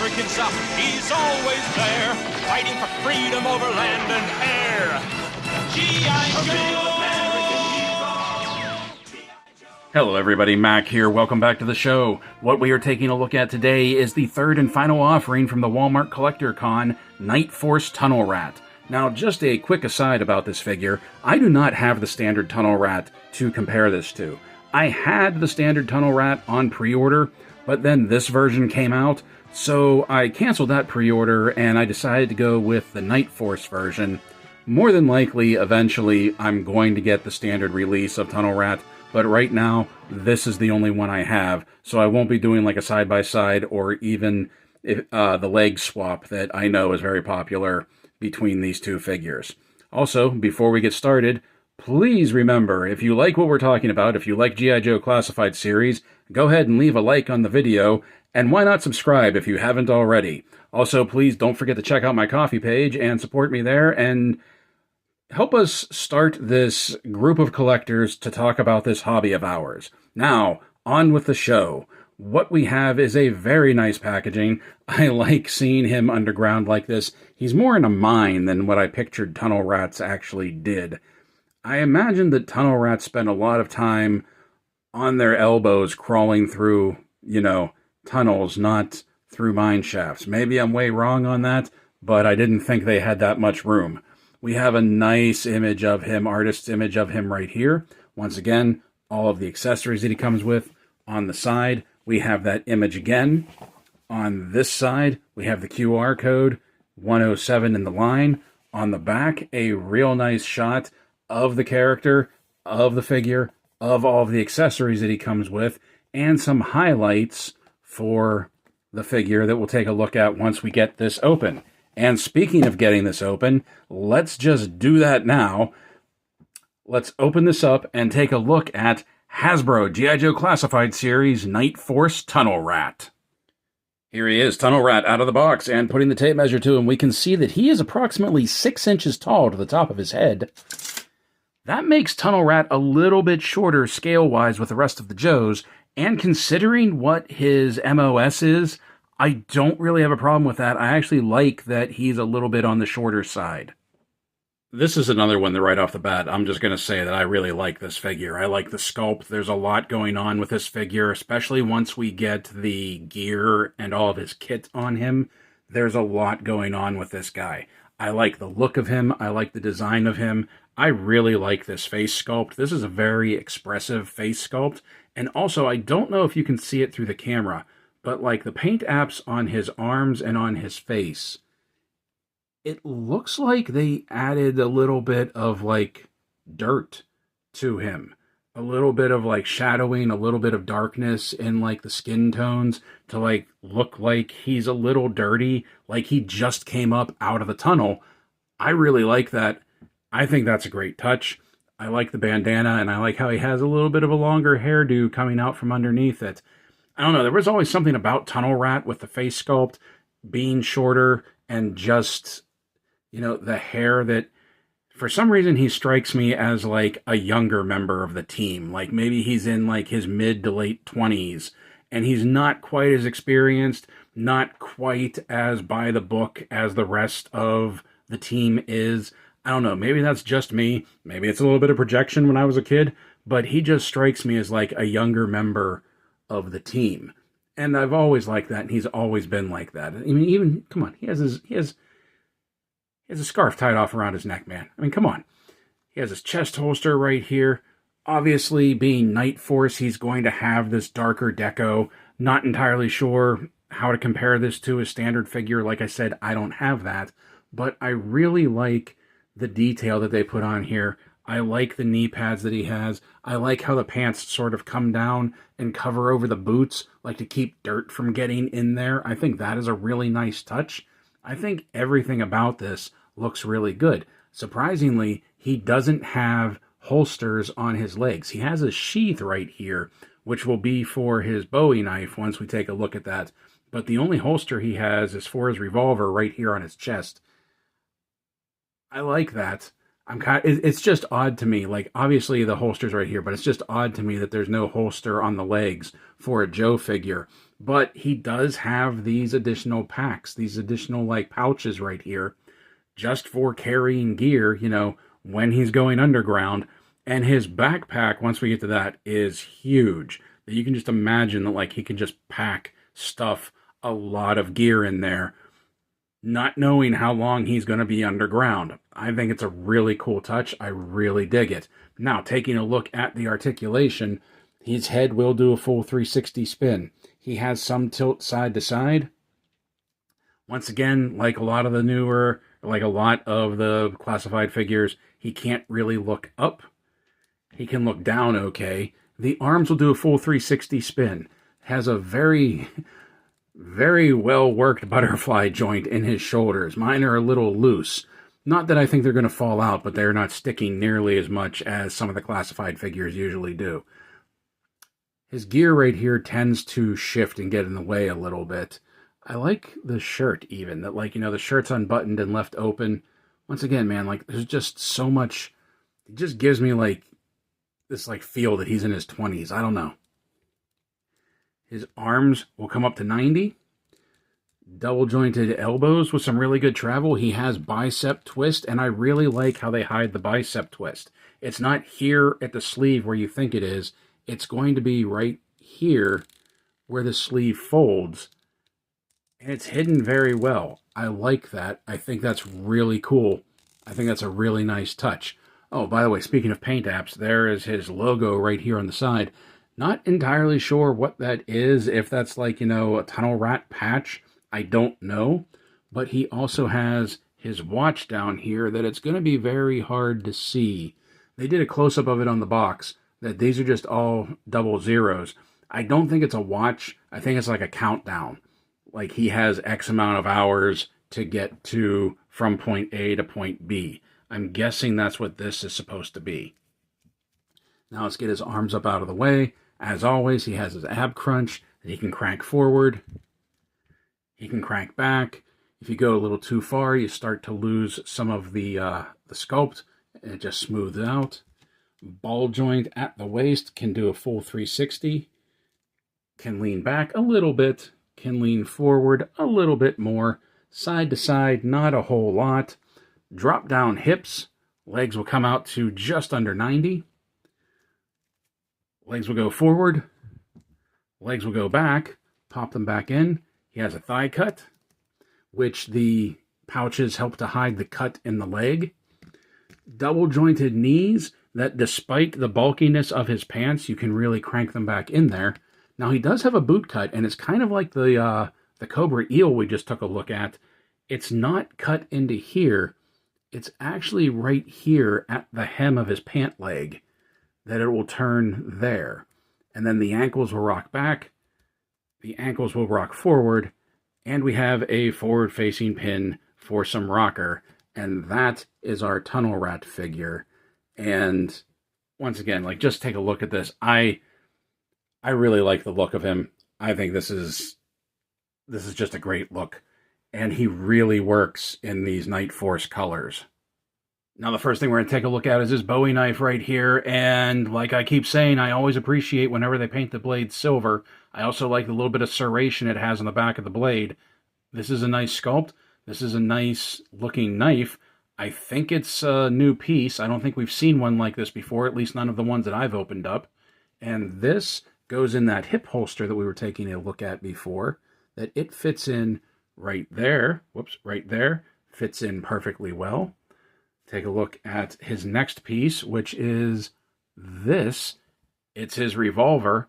American South. He's always there, fighting for freedom over land and air. G.I. Joe! Hello everybody, Mac here. Welcome back to the show. What we are taking a look at today is the third and final offering from the Walmart Collectorcon, Nightforce Tunnel Rat. Now, just a quick aside about this figure, I do not have the standard Tunnel Rat to compare this to. I had the standard Tunnel Rat on pre-order, but then this version came out, so I canceled that pre-order and I decided to go with the Nightforce version. More than likely, eventually, I'm going to get the standard release of Tunnel Rat, but right now, this is the only one I have, so I won't be doing like a side-by-side or even the leg swap that I know is very popular between these two figures. Also, before we get started, please remember, if you like what we're talking about, if you like G.I. Joe Classified series, go ahead and leave a like on the video, and why not subscribe if you haven't already. Also, please don't forget to check out my Ko-fi page and support me there, and help us start this group of collectors to talk about this hobby of ours. Now, on with the show. What we have is a very nice packaging. I like seeing him underground like this. He's more in a mine than what I pictured Tunnel Rats actually did. I imagine that Tunnel Rats spend a lot of time on their elbows crawling through, tunnels, not through mine shafts. Maybe I'm way wrong on that, but I didn't think they had that much room. We have a nice image of him, artist's image of him right here. Once again, all of the accessories that he comes with. On the side, we have that image again. On this side, we have the QR code, 107 in the line. On the back, a real nice shot of the character, of the figure, of all of the accessories that he comes with, and some highlights for the figure that we'll take a look at once we get this open. And speaking of getting this open, let's just do that now. Let's open this up and take a look at Hasbro G.I. Joe Classified Series Nightforce Tunnel Rat. Here he is, Tunnel Rat, out of the box, and putting the tape measure to him, we can see that he is approximately 6 inches tall to the top of his head. That makes Tunnel Rat a little bit shorter scale-wise with the rest of the Joes, and considering what his MOS is, I don't really have a problem with that. I actually like that he's a little bit on the shorter side. This is another one that right off the bat, I'm just going to say that I really like this figure. I like the sculpt. There's a lot going on with this figure, especially once we get the gear and all of his kit on him. There's a lot going on with this guy. I like the look of him. I like the design of him. I really like this face sculpt. This is a very expressive face sculpt. And also, I don't know if you can see it through the camera, but like the paint apps on his arms and on his face, it looks like they added a little bit of like dirt to him. A little bit of like shadowing, a little bit of darkness in like the skin tones to like look like he's a little dirty, like he just came up out of the tunnel. I really like that. I think that's a great touch. I like the bandana, and I like how he has a little bit of a longer hairdo coming out from underneath it. I don't know, there was always something about Tunnel Rat with the face sculpt being shorter and just, the hair that, for some reason, he strikes me as like a younger member of the team. Like maybe he's in like his mid to late 20s and he's not quite as experienced, not quite as by the book as the rest of the team is. I don't know, maybe that's just me. Maybe it's a little bit of projection when I was a kid, but he just strikes me as like a younger member of the team. And I've always liked that, and he's always been like that. I mean, even, come on, he has a scarf tied off around his neck, man. I mean, come on. He has his chest holster right here. Obviously, being Nightforce, he's going to have this darker deco. Not entirely sure how to compare this to a standard figure. Like I said, I don't have that. But I really like the detail that they put on here. I like the knee pads that he has. I like how the pants sort of come down and cover over the boots, like to keep dirt from getting in there. I think that is a really nice touch. I think everything about this looks really good. Surprisingly, he doesn't have holsters on his legs. He has a sheath right here, which will be for his Bowie knife once we take a look at that. But the only holster he has is for his revolver right here on his chest. I like that. It's just odd to me. Like, obviously the holster's right here, but it's just odd to me that there's no holster on the legs for a Joe figure. But he does have these additional packs, these additional, like, pouches right here, just for carrying gear, you know, when he's going underground. And his backpack, once we get to that, is huge. You can just imagine that, like, he can just pack stuff, a lot of gear in there, not knowing how long he's going to be underground. I think it's a really cool touch. I really dig it. Now, taking a look at the articulation, his head will do a full 360 spin. He has some tilt side to side. Once again, like a lot of the classified figures, he can't really look up. He can look down okay. The arms will do a full 360 spin. Has a very, very well-worked butterfly joint in his shoulders. Mine are a little loose. Not that I think they're going to fall out, but they're not sticking nearly as much as some of the classified figures usually do. His gear right here tends to shift and get in the way a little bit. I like the shirt even, that, like, you know, the shirt's unbuttoned and left open. Once again, man, like, there's just so much, it just gives me, like, this, like, feel that he's in his 20s. I don't know. His arms will come up to 90. Double jointed elbows with some really good travel. He has bicep twist, and I really like how they hide the bicep twist. It's not here at the sleeve where you think it is. It's going to be right here where the sleeve folds. And it's hidden very well. I like that. I think that's really cool. I think that's a really nice touch. Oh, by the way, speaking of paint apps, there is his logo right here on the side. Not entirely sure what that is. If that's, like, you know, a Tunnel Rat patch, I don't know. But he also has his watch down here that it's going to be very hard to see. They did a close-up of it on the box, that these are just all double zeros. I don't think it's a watch. I think it's like a countdown. Like, he has X amount of hours to get to from point A to point B. I'm guessing that's what this is supposed to be. Now let's get his arms up out of the way. As always, he has his ab crunch that he can crank forward. He can crank back. If you go a little too far, you start to lose some of the sculpt, and it just smooths out. Ball joint at the waist, can do a full 360. Can lean back a little bit. Can lean forward a little bit more. Side to side, not a whole lot. Drop down hips. Legs will come out to just under 90. Legs will go forward. Legs will go back. Pop them back in. He has a thigh cut, which the pouches help to hide the cut in the leg. Double jointed knees that, despite the bulkiness of his pants, you can really crank them back in there. Now, he does have a boot cut, and it's kind of like the Cobra eel we just took a look at. It's not cut into here. It's actually right here at the hem of his pant leg that it will turn there. And then the ankles will rock back. The ankles will rock forward. And we have a forward-facing pin for some rocker. And that is our Tunnel Rat figure. And once again, like, just take a look at this. I really like the look of him. I think this is just a great look. And he really works in these Nightforce colors. Now, the first thing we're going to take a look at is this Bowie knife right here. And like I keep saying, I always appreciate whenever they paint the blade silver. I also like the little bit of serration it has on the back of the blade. This is a nice sculpt. This is a nice looking knife. I think it's a new piece. I don't think we've seen one like this before, at least none of the ones that I've opened up. And this goes in that hip holster that we were taking a look at before, that it fits in right there. Whoops, right there. Fits in perfectly well. Take a look at his next piece, which is this. It's his revolver.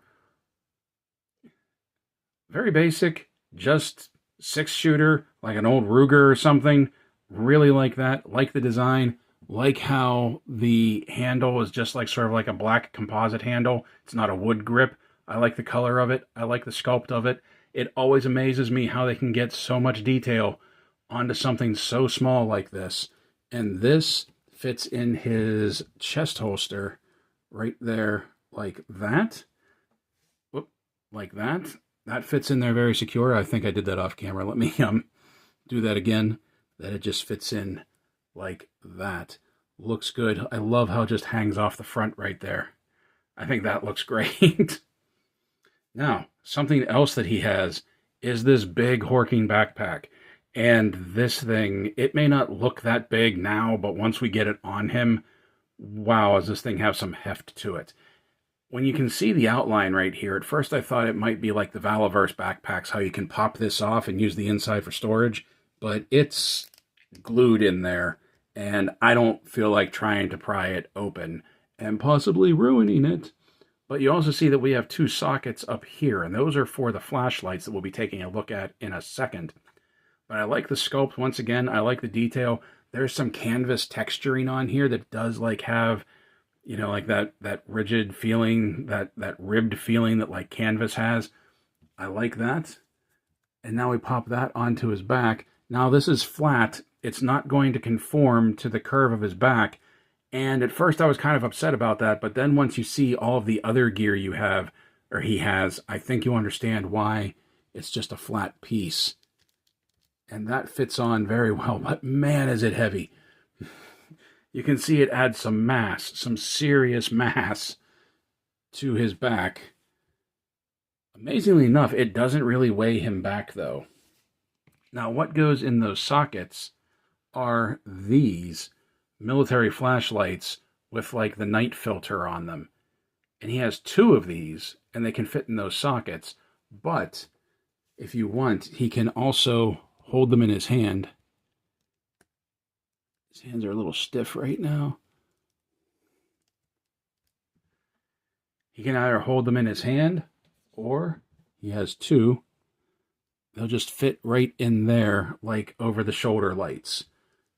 Very basic, just 6-shooter, like an old Ruger or something. Really like that. Like the design. Like how the handle is just like sort of like a black composite handle. It's not a wood grip. I like the color of it. I like the sculpt of it. It always amazes me how they can get so much detail onto something so small like this. And this fits in his chest holster right there like that. Whoop, like that. That fits in there very secure. I think I did that off camera. Let me do that again. That it just fits in like that. Looks good. I love how it just hangs off the front right there. I think that looks great. Now, something else that he has is this big Horking backpack. And this thing, it may not look that big now, but once we get it on him, wow, does this thing have some heft to it. When you can see the outline right here, at first I thought it might be like the Valaverse backpacks, how you can pop this off and use the inside for storage, but it's glued in there, and I don't feel like trying to pry it open and possibly ruining it. But you also see that we have two sockets up here, and those are for the flashlights that we'll be taking a look at in a second. But I like the sculpt once again. I like the detail. There's some canvas texturing on here that does like have, you know, like that rigid feeling, that ribbed feeling that like canvas has. I like that. And now we pop that onto his back. Now this is flat. It's not going to conform to the curve of his back. And at first I was kind of upset about that, but then once you see all of the other gear you have, or he has, I think you understand why it's just a flat piece. And that fits on very well, but man, is it heavy. You can see it adds some mass, some serious mass to his back. Amazingly enough, it doesn't really weigh him back, though. Now, what goes in those sockets are these military flashlights with, like, the night filter on them. And he has two of these, and they can fit in those sockets. But if you want, he can also hold them in his hand. His hands are a little stiff right now. He can either hold them in his hand, or he has two. They'll just fit right in there, like over the shoulder lights.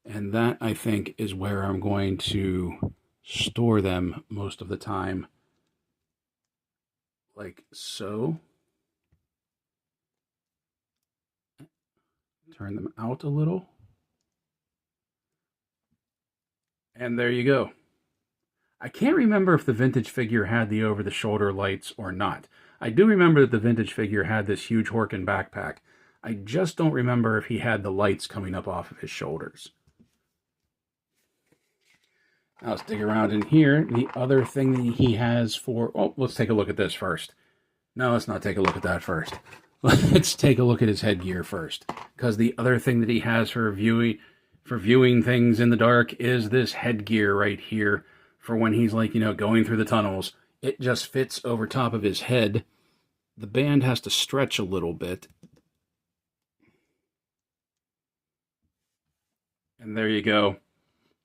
And that, I think, is where I'm going to store them most of the time. Like so. Turn them out a little. And there you go. I can't remember if the vintage figure had the over-the-shoulder lights or not. I do remember that the vintage figure had this huge Horkin backpack. I just don't remember if he had the lights coming up off of his shoulders. Now let's dig around in here. The other thing that he has for... Oh, let's take a look at this first. No, let's not take a look at that first. Let's take a look at his headgear first. Because the other thing that he has for viewing things in the dark is this headgear right here for when he's, like, you know, going through the tunnels. It just fits over top of his head. The band has to stretch a little bit. And there you go.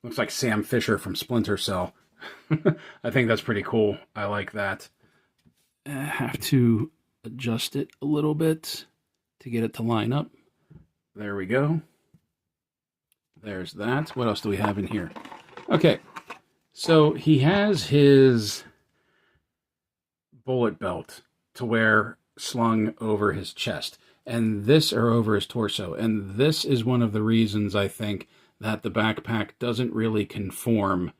Looks like Sam Fisher from Splinter Cell. I think that's pretty cool. I like that. I have to adjust it a little bit to get it to line up. There we go. There's that. What else do we have in here? Okay. So he has his bullet belt to wear slung over his chest. And this, or over his torso. And this is one of the reasons I think that the backpack doesn't really conform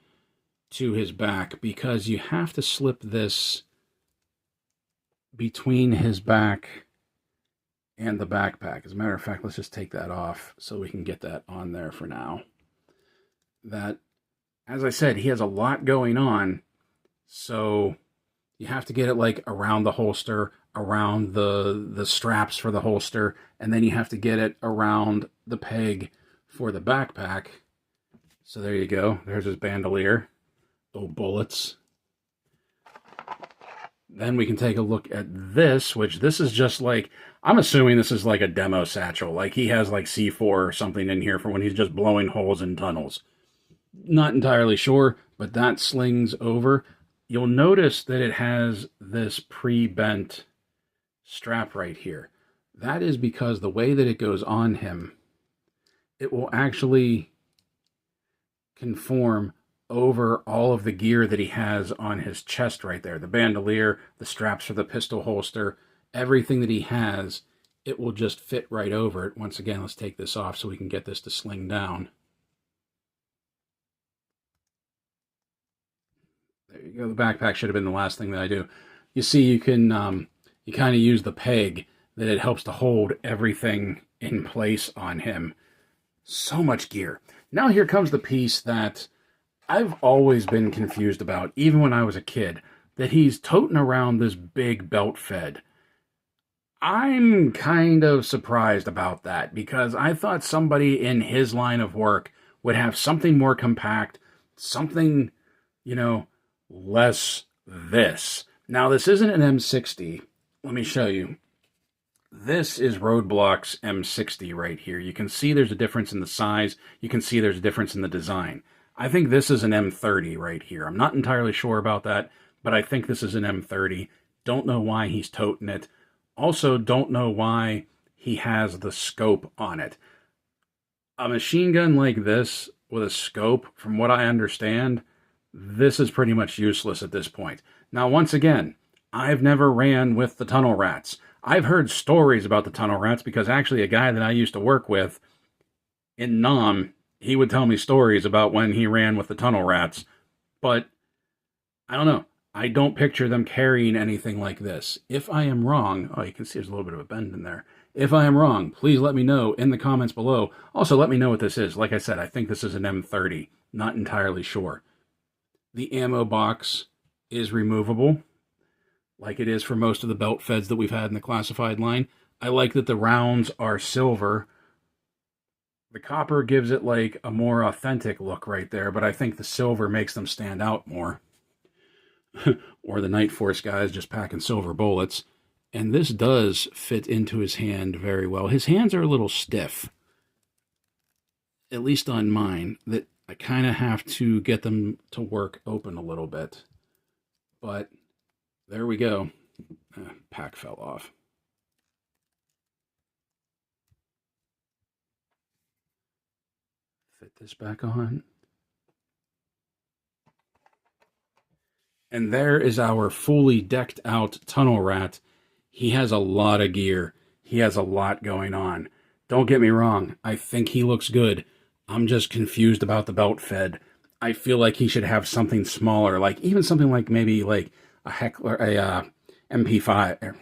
to his back, because you have to slip this between his back and the backpack. As a matter of fact, let's just take that off so we can get that on there for now. That, as I said, he has a lot going on, so you have to get it like around the holster, around the straps for the holster, and then you have to get it around the peg for the backpack. So there you go. There's his bandolier. Oh, bullets. Then we can take a look at this, which this is just like, I'm assuming this is like a demo satchel. Like he has like C4 or something in here for when he's just blowing holes in tunnels. Not entirely sure, but that slings over. You'll notice that it has this pre-bent strap right here. That is because the way that it goes on him, it will actually conform over all of the gear that he has on his chest right there. The bandolier, the straps for the pistol holster, everything that he has, it will just fit right over it. Once again, let's take this off so we can get this to sling down. There you go. The backpack should have been the last thing that I do. You see, you can you kind of use the peg that it helps to hold everything in place on him. So much gear. Now here comes the piece that I've always been confused about, even when I was a kid, that he's toting around this big belt fed. I'm kind of surprised about that because I thought somebody in his line of work would have something more compact, something, less this. Now, this isn't an M60. Let me show you. This is Roadblock's M60 right here. You can see there's a difference in the size. You can see there's a difference in the design. I think this is an M30 right here. I'm not entirely sure about that, but I think this is an M30. Don't know why he's toting it. Also, don't know why he has the scope on it. A machine gun like this with a scope, from what I understand, this is pretty much useless at this point. Now, once again, I've never ran with the Tunnel Rats. I've heard stories about the Tunnel Rats because actually a guy that I used to work with in Nam, he would tell me stories about when he ran with the Tunnel Rats. But, I don't know. I don't picture them carrying anything like this. If I am wrong, you can see there's a little bit of a bend in there. If I am wrong, please let me know in the comments below. Also, let me know what this is. Like I said, I think this is an M30. Not entirely sure. The ammo box is removable, like it is for most of the belt feds that we've had in the classified line. I like that the rounds are silver. The copper gives it like a more authentic look right there, but I think the silver makes them stand out more. Or the Nightforce guys just packing silver bullets. And this does fit into his hand very well. His hands are a little stiff, at least on mine, that I kind of have to get them to work open a little bit. But there we go. Pack fell off. Fit this back on. And there is our fully decked out Tunnel Rat. He has a lot of gear. He has a lot going on. Don't get me wrong. I think he looks good. I'm just confused about the belt fed. I feel like he should have something smaller, like even something like maybe like a Heckler, MP5,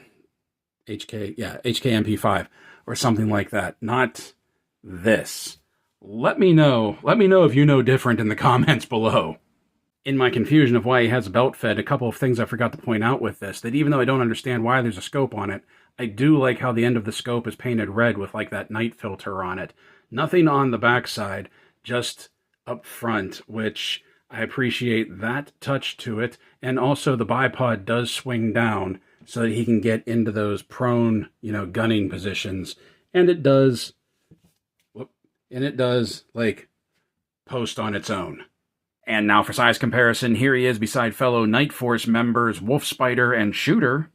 HK MP5, or something like that. Not this. Let me know if you know different in the comments below. In my confusion of why he has a belt fed, a couple of things I forgot to point out with this, that even though I don't understand why there's a scope on it, I do like how the end of the scope is painted red with like that night filter on it. Nothing on the backside, just up front, which I appreciate that touch to it. And also the bipod does swing down so that he can get into those prone, gunning positions. And it does, like, post on its own. And now for size comparison, here he is beside fellow Nightforce members Wolf Spider and Shooter.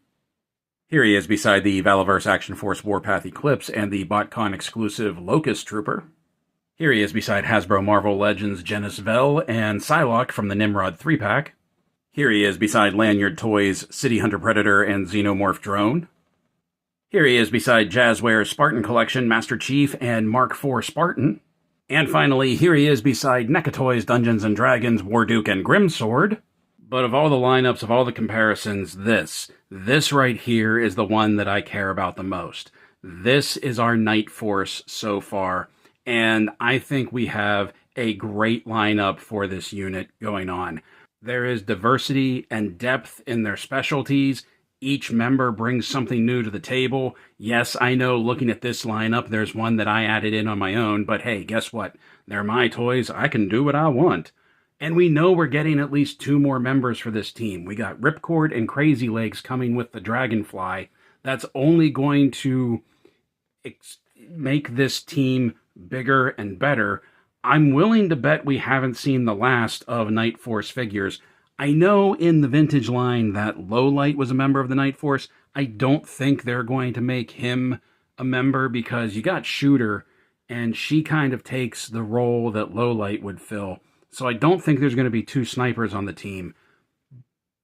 Here he is beside the Valaverse Action Force Warpath Eclipse and the BotCon exclusive Locust Trooper. Here he is beside Hasbro Marvel Legends Genis Vell and Psylocke from the Nimrod 3-pack. Here he is beside Lanyard Toys City Hunter Predator and Xenomorph Drone. Here he is beside Jazzware's Spartan Collection Master Chief and Mark IV Spartan. And finally, here he is beside NECA Toys Dungeons & Dragons Warduke and Grimsword. But of all the lineups, of all the comparisons, this right here is the one that I care about the most. This is our Nightforce so far, and I think we have a great lineup for this unit going on. There is diversity and depth in their specialties. Each member brings something new to the table. Yes, I know looking at this lineup, there's one that I added in on my own, but hey, guess what? They're my toys. I can do what I want. And we know we're getting at least 2 more members for this team. We got Ripcord and Crazy Legs coming with the Dragonfly. That's only going to make this team bigger and better. I'm willing to bet we haven't seen the last of Nightforce figures. I know in the vintage line that Lowlight was a member of the Nightforce. I don't think they're going to make him a member because you got Shooter, and she kind of takes the role that Lowlight would fill. So I don't think there's going to be 2 snipers on the team.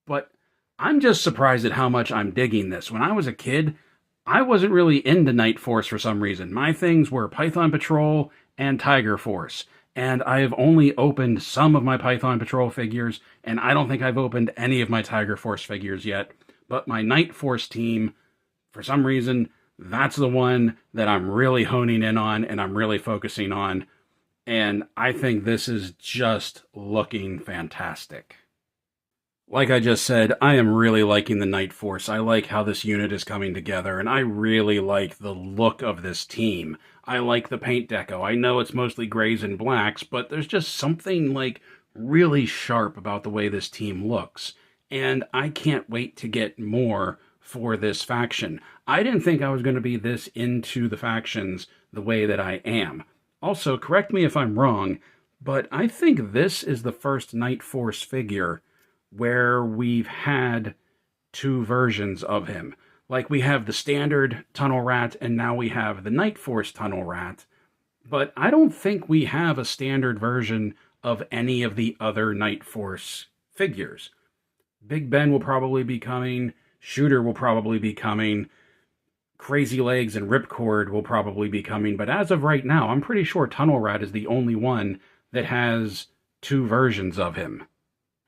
But I'm just surprised at how much I'm digging this. When I was a kid, I wasn't really into Nightforce for some reason. My things were Python Patrol and Tiger Force. And I have only opened some of my Python Patrol figures, and I don't think I've opened any of my Tiger Force figures yet. But my Nightforce team, for some reason, that's the one that I'm really honing in on and I'm really focusing on. and I think this is just looking fantastic. Like I just said, I am really liking the Nightforce. I like how this unit is coming together, and I really like the look of this team. I like the paint deco. I know it's mostly grays and blacks, but there's just something like really sharp about the way this team looks. And I can't wait to get more for this faction. I didn't think I was going to be this into the factions the way that I am. Also, correct me if I'm wrong, but I think this is the first Nightforce figure where we've had two versions of him. Like, we have the standard Tunnel Rat, and now we have the Nightforce Tunnel Rat. But I don't think we have a standard version of any of the other Nightforce figures. Big Ben will probably be coming. Shooter will probably be coming. Crazy Legs and Ripcord will probably be coming. But as of right now, I'm pretty sure Tunnel Rat is the only one that has two versions of him.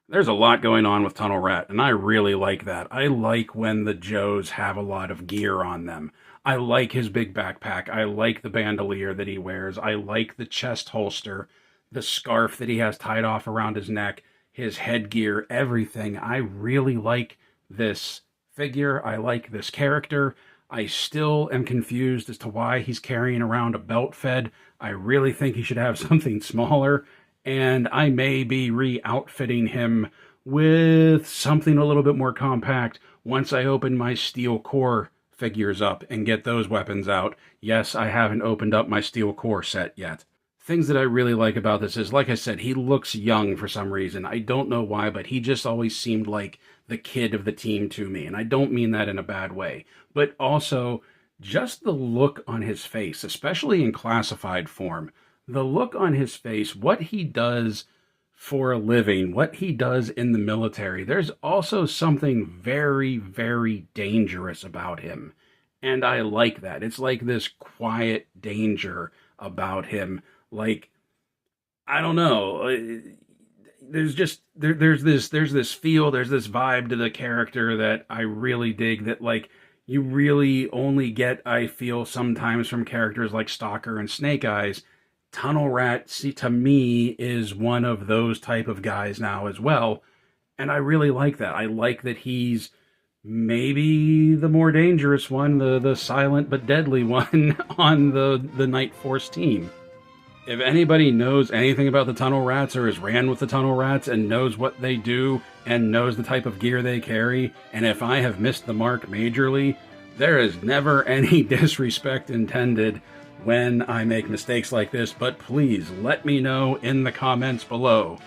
There's a lot going on with Tunnel Rat, and I really like that. I like when the Joes have a lot of gear on them. I like his big backpack. I like the bandolier that he wears. I like the chest holster, the scarf that he has tied off around his neck, his headgear, everything. I really like this figure. I like this character. I still am confused as to why he's carrying around a belt fed. I really think he should have something smaller. And I may be re-outfitting him with something a little bit more compact once I open my Steel Core figures up and get those weapons out. Yes, I haven't opened up my Steel Core set yet. Things that I really like about this is, like I said, he looks young for some reason. I don't know why, but he just always seemed like the kid of the team to me. And I don't mean that in a bad way. But also, just the look on his face, especially in classified form. The look on his face, what he does for a living, what he does in the military, there's also something very, very dangerous about him. And I like that. It's like this quiet danger about him. Like, I don't know. There's just, there's this feel, there's this vibe to the character that I really dig, that like you really only get, I feel, sometimes from characters like Stalker and Snake Eyes. Tunnel Rat, to me, is one of those type of guys now as well, and I really like that. I like that he's maybe the more dangerous one, the silent but deadly one on the Nightforce team. If anybody knows anything about the Tunnel Rats or has ran with the Tunnel Rats and knows what they do and knows the type of gear they carry, and if I have missed the mark majorly, there is never any disrespect intended when I make mistakes like this, but please let me know in the comments below.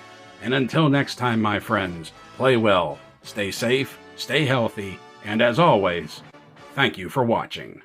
And until next time, my friends, play well, stay safe, stay healthy, and as always, thank you for watching.